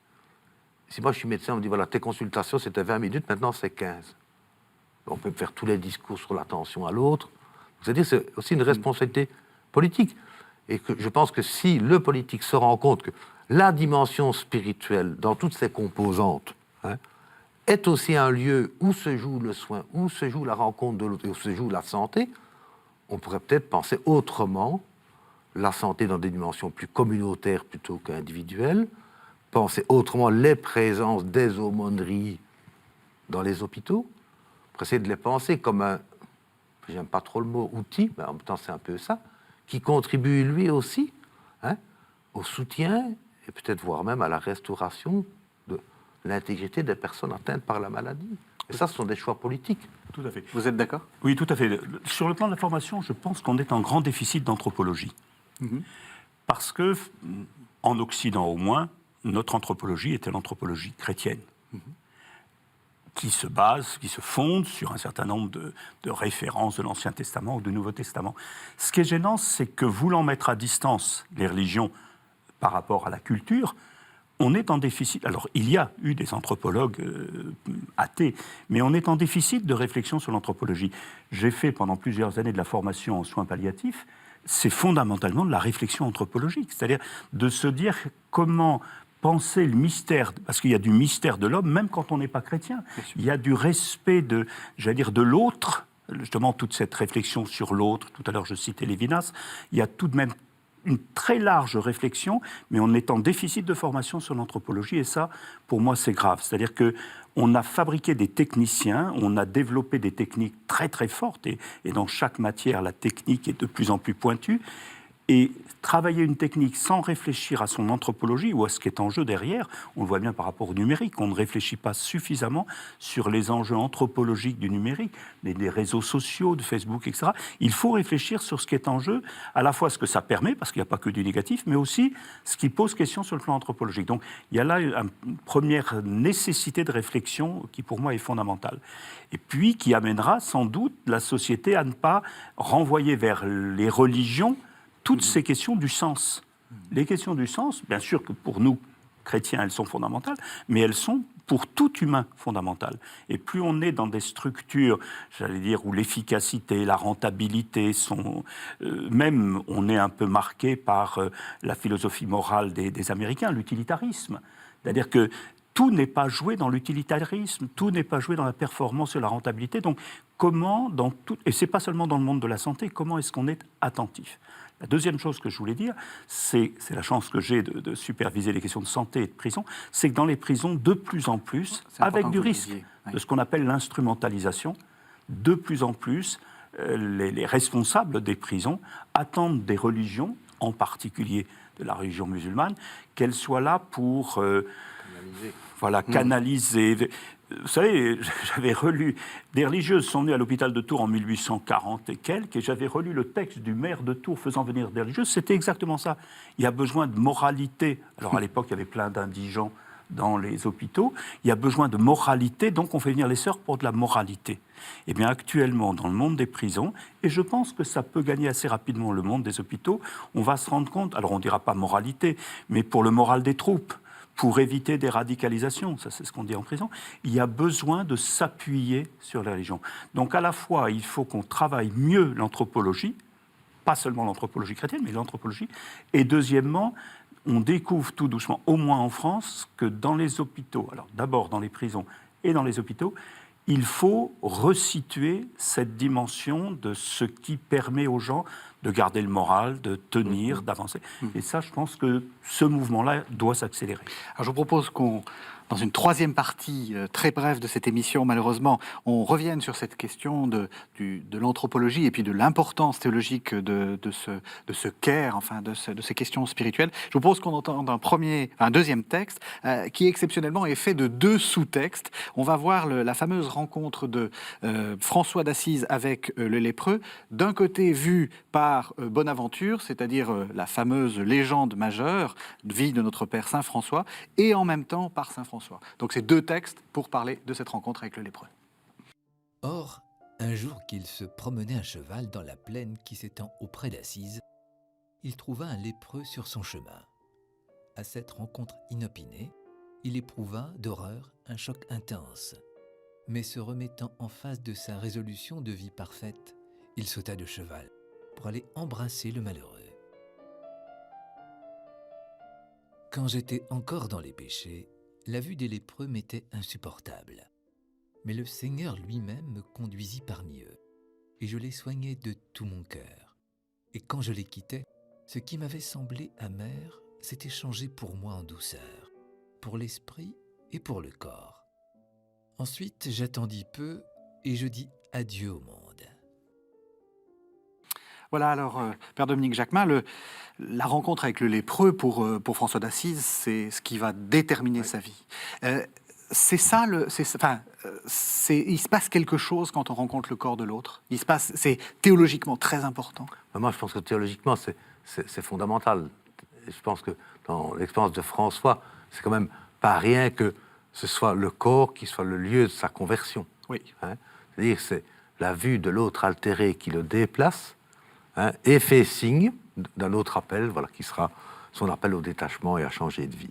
Si moi je suis médecin, on me dit, voilà, tes consultations c'était 20 minutes, maintenant c'est 15. On peut faire tous les discours sur l'attention à l'autre. C'est-à-dire c'est aussi une responsabilité politique. Et que je pense que si le politique se rend compte que la dimension spirituelle, dans toutes ses composantes, est aussi un lieu où se joue le soin, où se joue la rencontre de l'autre, où se joue la santé, on pourrait peut-être penser autrement la santé dans des dimensions plus communautaires plutôt qu'individuelles, penser autrement les présences des aumôneries dans les hôpitaux, pour essayer de les penser comme un, j'aime pas trop le mot outil, mais en même temps c'est un peu ça, qui contribue lui aussi au soutien et peut-être voire même à la restauration de l'intégrité des personnes atteintes par la maladie. Et ça, ce sont des choix politiques. Tout à fait. Vous êtes d'accord? Oui, tout à fait. Sur le plan de la formation, je pense qu'on est en grand déficit d'anthropologie. Parce que, en Occident au moins, notre anthropologie était l'anthropologie chrétienne, qui se base, qui se fonde sur un certain nombre de références de l'Ancien Testament ou du Nouveau Testament. Ce qui est gênant, c'est que voulant mettre à distance les religions par rapport à la culture, on est en déficit. Alors, il y a eu des anthropologues athées, mais on est en déficit de réflexion sur l'anthropologie. J'ai fait pendant plusieurs années de la formation en soins palliatifs. C'est fondamentalement de la réflexion anthropologique, c'est-à-dire de se dire comment penser le mystère, parce qu'il y a du mystère de l'homme, même quand on n'est pas chrétien. Il y a du respect de, j'allais dire, de l'autre, justement toute cette réflexion sur l'autre. Tout à l'heure, je citais Lévinas. Il y a tout de même une très large réflexion, mais on est en déficit de formation sur l'anthropologie, et ça, pour moi, c'est grave. C'est-à-dire qu'on a fabriqué des techniciens, on a développé des techniques très très fortes, et dans chaque matière, la technique est de plus en plus pointue, et travailler une technique sans réfléchir à son anthropologie ou à ce qui est en jeu derrière, on le voit bien par rapport au numérique, on ne réfléchit pas suffisamment sur les enjeux anthropologiques du numérique, des réseaux sociaux, de Facebook, etc. Il faut réfléchir sur ce qui est en jeu, à la fois ce que ça permet, parce qu'il n'y a pas que du négatif, mais aussi ce qui pose question sur le plan anthropologique. Donc il y a là une première nécessité de réflexion qui pour moi est fondamentale. Et puis qui amènera sans doute la société à ne pas renvoyer vers les religions toutes ces questions du sens. Les questions du sens, bien sûr que pour nous, chrétiens, elles sont fondamentales, mais elles sont pour tout humain fondamentales. Et plus on est dans des structures, j'allais dire, où l'efficacité, la rentabilité sont... même on est un peu marqué par la philosophie morale des Américains, l'utilitarisme. C'est-à-dire que tout n'est pas joué dans l'utilitarisme, tout n'est pas joué dans la performance et la rentabilité. Donc comment, dans tout, et ce n'est pas seulement dans le monde de la santé, comment est-ce qu'on est attentif ? La deuxième chose que je voulais dire, c'est la chance que j'ai de superviser les questions de santé et de prison, c'est que dans les prisons, de plus en plus, avec du risque de ce qu'on appelle l'instrumentalisation, de plus en plus, les responsables des prisons attendent des religions, en particulier de la religion musulmane, qu'elles soient là pour canaliser. Vous savez, j'avais relu, des religieuses sont venues à l'hôpital de Tours en 1840 et quelques, et j'avais relu le texte du maire de Tours faisant venir des religieuses, c'était exactement ça. Il y a besoin de moralité. Alors à l'époque, il y avait plein d'indigents dans les hôpitaux. Il y a besoin de moralité, donc on fait venir les sœurs pour de la moralité. Eh bien actuellement, dans le monde des prisons, et je pense que ça peut gagner assez rapidement le monde des hôpitaux, on va se rendre compte, alors on ne dira pas moralité, mais pour le moral des troupes, pour éviter des radicalisations, ça c'est ce qu'on dit en prison, il y a besoin de s'appuyer sur la religion. Donc à la fois, il faut qu'on travaille mieux l'anthropologie, pas seulement l'anthropologie chrétienne, mais l'anthropologie, et deuxièmement, on découvre tout doucement, au moins en France, que dans les hôpitaux, alors d'abord dans les prisons et dans les hôpitaux, il faut resituer cette dimension de ce qui permet aux gens de garder le moral, de tenir, d'avancer. Et ça, je pense que ce mouvement-là doit s'accélérer. Alors je vous propose qu'on, dans une troisième partie très brève de cette émission, malheureusement, on revienne sur cette question de l'anthropologie et puis de l'importance théologique de ce care, enfin de ces questions spirituelles. Je vous propose qu'on entende un deuxième texte qui exceptionnellement est fait de 2 sous-textes. On va voir la fameuse rencontre de François d'Assise avec le lépreux, d'un côté vu par Bonaventure, c'est-à-dire la fameuse légende majeure, vie de notre Père Saint François, et en même temps par Saint François. Donc c'est 2 textes pour parler de cette rencontre avec le lépreux. Or, un jour qu'il se promenait à cheval dans la plaine qui s'étend auprès d'Assise, il trouva un lépreux sur son chemin. À cette rencontre inopinée, il éprouva d'horreur un choc intense. Mais se remettant en face de sa résolution de vie parfaite, il sauta de cheval pour aller embrasser le malheureux. Quand j'étais encore dans les péchés, la vue des lépreux m'était insupportable. Mais le Seigneur lui-même me conduisit parmi eux, et je les soignais de tout mon cœur. Et quand je les quittais, ce qui m'avait semblé amer s'était changé pour moi en douceur, pour l'esprit et pour le corps. Ensuite, j'attendis peu, et je dis adieu au monde. Voilà, alors, Père Dominique Jacquemin, la rencontre avec le lépreux pour François d'Assise, c'est ce qui va déterminer sa vie. C'est ça, il se passe quelque chose quand on rencontre le corps de l'autre. C'est théologiquement très important. Moi, je pense que théologiquement, c'est fondamental. Et je pense que dans l'expérience de François, c'est quand même pas rien que ce soit le corps qui soit le lieu de sa conversion. Oui. C'est-à-dire que c'est la vue de l'autre altéré qui le déplace, et fait signe d'un autre appel, voilà, qui sera son appel au détachement et à changer de vie.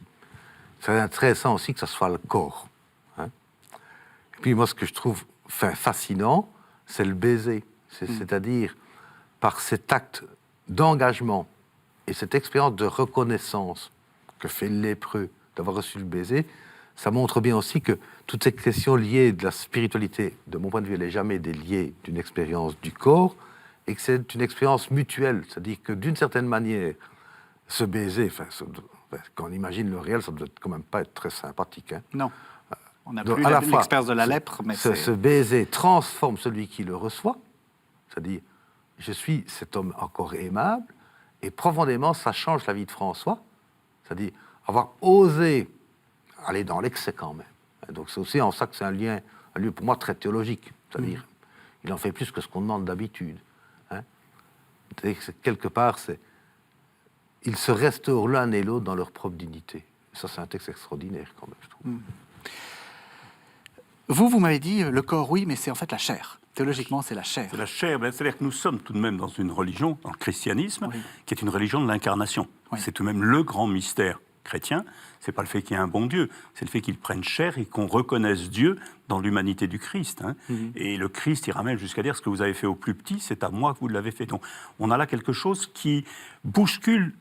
C'est intéressant aussi que ce soit le corps. Et puis moi, ce que je trouve fascinant, c'est le baiser. C'est-à-dire, par cet acte d'engagement et cette expérience de reconnaissance que fait le lépreux d'avoir reçu le baiser, ça montre bien aussi que toutes ces questions liées de la spiritualité, de mon point de vue, elle n'est jamais déliée d'une expérience du corps, et que c'est une expérience mutuelle. C'est-à-dire que d'une certaine manière, ce baiser, quand on imagine le réel, ça ne doit quand même pas être très sympathique. Non, on n'a Donc, plus l'expérience de la lèpre, mais ce baiser transforme celui qui le reçoit, c'est-à-dire, je suis cet homme encore aimable, et profondément, ça change la vie de François, c'est-à-dire avoir osé aller dans l'excès quand même. Donc c'est aussi en ça que c'est un lieu pour moi très théologique, c'est-à-dire, il en fait plus que ce qu'on demande d'habitude. Quelque part, ils se restaurent l'un et l'autre dans leur propre dignité. Ça, c'est un texte extraordinaire, quand même, je trouve. Vous m'avez dit, le corps, oui, mais c'est en fait la chair. Théologiquement, c'est la chair. C'est la chair, c'est-à-dire que nous sommes tout de même dans une religion, dans le christianisme, qui est une religion de l'incarnation. Oui. C'est tout de même le grand mystère chrétien. C'est pas le fait qu'il y ait un bon Dieu, c'est le fait qu'il prenne chair et qu'on reconnaisse Dieu dans l'humanité du Christ. Et le Christ, il ramène jusqu'à dire, ce que vous avez fait au plus petit, c'est à moi que vous l'avez fait. Donc, on a là quelque chose qui bouscule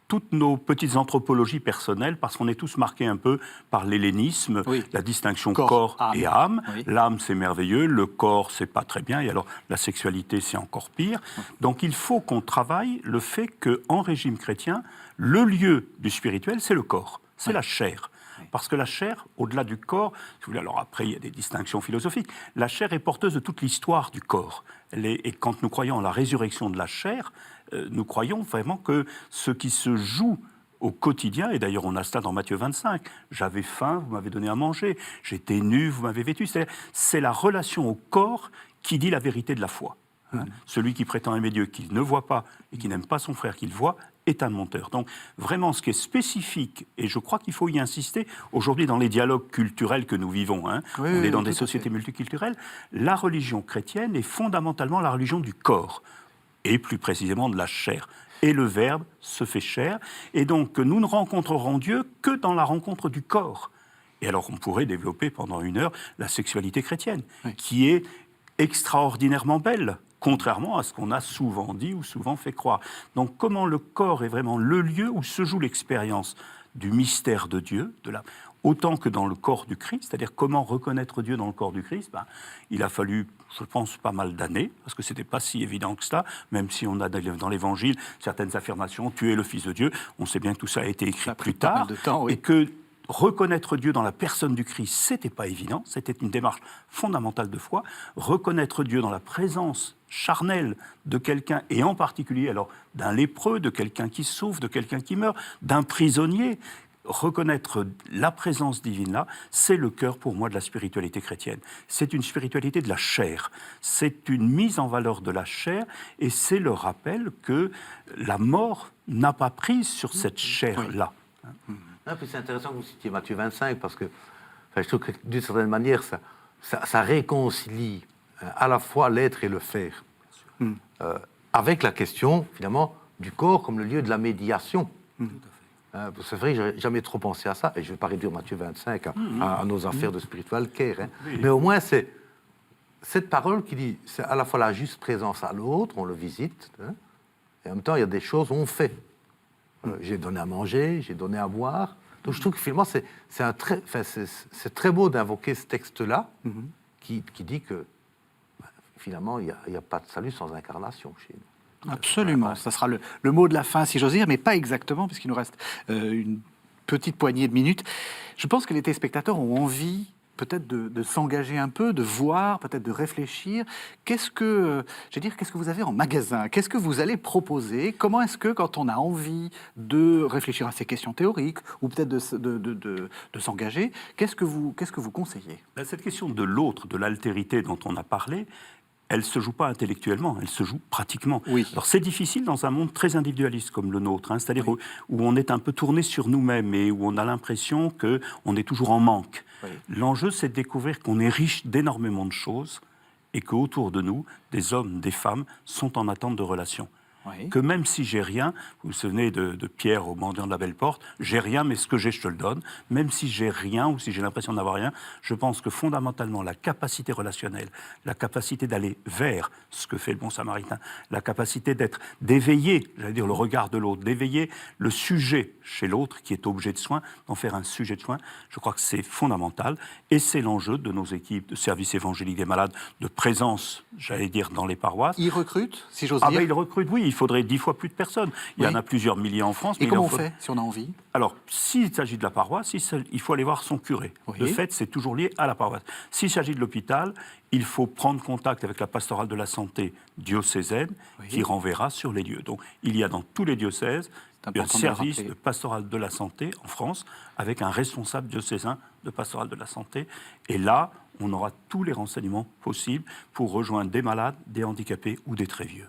toutes nos petites anthropologies personnelles, parce qu'on est tous marqués un peu par l'hellénisme, la distinction corps et âme. L'âme, c'est merveilleux, le corps, c'est pas très bien, et alors la sexualité, c'est encore pire. Donc il faut qu'on travaille le fait qu'en régime chrétien, le lieu du spirituel, c'est le corps, c'est la chair. Parce que la chair, au-delà du corps, si vous voulez, alors après il y a des distinctions philosophiques, la chair est porteuse de toute l'histoire du corps. Et quand nous croyons en la résurrection de la chair, nous croyons vraiment que ce qui se joue au quotidien, et d'ailleurs on a cela dans Matthieu 25, j'avais faim, vous m'avez donné à manger, j'étais nu, vous m'avez vêtu, c'est la relation au corps qui dit la vérité de la foi. Celui qui prétend aimer Dieu, qu'il ne voit pas, et qui n'aime pas son frère qu'il voit, est un menteur. Donc vraiment ce qui est spécifique, et je crois qu'il faut y insister, aujourd'hui dans les dialogues culturels que nous vivons, on est dans des sociétés multiculturelles, la religion chrétienne est fondamentalement la religion du corps, et plus précisément de la chair. et le Verbe se fait chair. Et donc, nous ne rencontrerons Dieu que dans la rencontre du corps. Et alors, on pourrait développer pendant 1 heure la sexualité chrétienne, qui est extraordinairement belle, contrairement à ce qu'on a souvent dit ou souvent fait croire. Donc, comment le corps est vraiment le lieu où se joue l'expérience du mystère de Dieu, autant que dans le corps du Christ, c'est-à-dire comment reconnaître Dieu dans le corps du Christ, il a fallu, je pense, pas mal d'années, parce que ce n'était pas si évident que cela, même si on a dans l'Évangile certaines affirmations, tu es le Fils de Dieu, on sait bien que tout ça a été écrit plus tard, et que reconnaître Dieu dans la personne du Christ, c'était pas évident, c'était une démarche fondamentale de foi. Reconnaître Dieu dans la présence charnelle de quelqu'un, et en particulier alors d'un lépreux, de quelqu'un qui souffre, de quelqu'un qui meurt, d'un prisonnier, reconnaître la présence divine là, c'est le cœur pour moi de la spiritualité chrétienne. C'est une spiritualité de la chair, c'est une mise en valeur de la chair, et c'est le rappel que la mort n'a pas prise sur cette chair-là. Puis c'est intéressant que vous citiez Matthieu 25, parce que je trouve que d'une certaine manière, ça réconcilie à la fois l'être et le faire, avec la question, finalement, du corps comme le lieu de la médiation. C'est vrai, je n'ai jamais trop pensé à ça, et je ne vais pas réduire Matthieu 25 à nos affaires de spiritual care, mais au moins c'est cette parole qui dit, c'est à la fois la juste présence à l'autre, on le visite, et en même temps il y a des choses on fait. J'ai donné à manger, j'ai donné à boire. Donc je trouve que finalement c'est très beau d'invoquer ce texte-là qui dit que finalement il n'y a pas de salut sans incarnation chez nous. Absolument, ça sera le mot de la fin si j'ose dire, mais pas exactement puisqu'il nous reste une petite poignée de minutes. Je pense que les téléspectateurs ont envie peut-être de s'engager un peu, de voir, peut-être de réfléchir. Qu'est-ce que vous avez en magasin? Qu'est-ce que vous allez proposer? Comment est-ce que, quand on a envie de réfléchir à ces questions théoriques, ou peut-être de s'engager, qu'est-ce que vous conseillez? Cette question de l'autre, de l'altérité dont on a parlé, elle ne se joue pas intellectuellement, elle se joue pratiquement. Oui. Alors c'est difficile dans un monde très individualiste comme le nôtre, c'est-à-dire où on est un peu tourné sur nous-mêmes et où on a l'impression qu'on est toujours en manque. Oui. L'enjeu, c'est de découvrir qu'on est riche d'énormément de choses et qu'autour de nous, des hommes, des femmes sont en attente de relations. Oui. Que même si j'ai rien, vous vous souvenez de Pierre au mendiant de la Belle Porte, j'ai rien, mais ce que j'ai, je te le donne. Même si j'ai rien ou si j'ai l'impression d'avoir rien, je pense que fondamentalement, la capacité relationnelle, la capacité d'aller vers ce que fait le bon samaritain, la capacité d'éveiller, j'allais dire le regard de l'autre, d'éveiller le sujet chez l'autre qui est objet de soin, d'en faire un sujet de soin, je crois que c'est fondamental. Et c'est l'enjeu de nos équipes de service évangélique des malades, de présence, j'allais dire, dans les paroisses. Ils recrutent, si j'ose dire? Ils recrutent, oui. Il faudrait 10 fois plus de personnes. Il y en a plusieurs milliers en France. Et comment on fait, si on a envie? Alors, s'il s'agit de la paroisse, il faut aller voir son curé. Oui. De fait, c'est toujours lié à la paroisse. S'il s'agit de l'hôpital, il faut prendre contact avec la pastorale de la santé diocésaine, qui renverra sur les lieux. Donc, il y a dans tous les diocèses un service de pastorale de la santé en France, avec un responsable diocésain de pastorale de la santé. Et là, on aura tous les renseignements possibles pour rejoindre des malades, des handicapés ou des très vieux.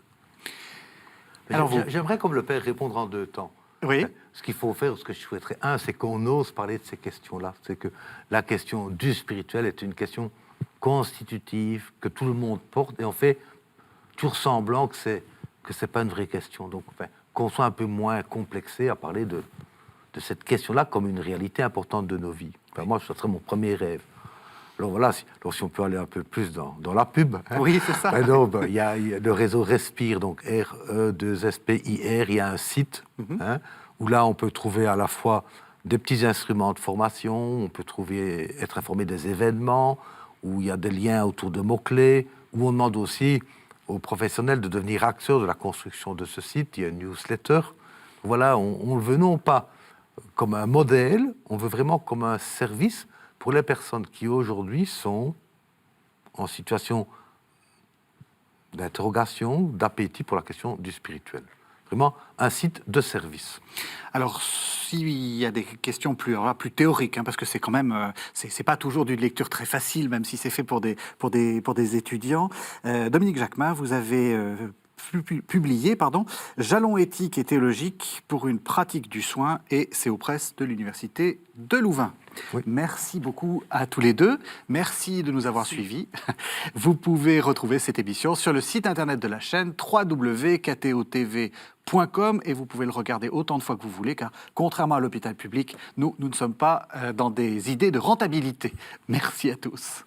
Alors, j'aimerais, comme le Père, répondre en 2 temps. Oui. Ce qu'il faut faire, ce que je souhaiterais, c'est qu'on ose parler de ces questions-là. C'est que la question du spirituel est une question constitutive, que tout le monde porte, et on fait toujours semblant que c'est pas une vraie question. Donc, qu'on soit un peu moins complexé à parler de cette question-là comme une réalité importante de nos vies. Moi, ce serait mon premier rêve. Alors voilà, si on peut aller un peu plus dans la pub. Oui, c'est ça. Il y a le réseau Respire, donc RE2SPIR, il y a un site où là on peut trouver à la fois des petits instruments de formation, on peut être informé des événements, où il y a des liens autour de mots-clés, où on demande aussi aux professionnels de devenir acteurs de la construction de ce site. Il y a une newsletter. Voilà, on le veut non pas comme un modèle, on veut vraiment comme un service pour les personnes qui aujourd'hui sont en situation d'interrogation, d'appétit pour la question du spirituel. Vraiment un site de service. Alors, s'il y a des questions plus théoriques, parce que c'est quand même, c'est pas toujours d'une lecture très facile, même si c'est fait pour des étudiants. Dominique Jacquemin, vous avez publié, Jalons éthiques et théologiques pour une pratique du soin, et c'est aux presses de l'Université de Louvain. Oui. Merci beaucoup à tous les deux. Merci de nous avoir suivis. Vous pouvez retrouver cette émission sur le site internet de la chaîne www.ktotv.fr. .com et vous pouvez le regarder autant de fois que vous voulez, car contrairement à l'hôpital public, nous ne sommes pas dans des idées de rentabilité. Merci à tous.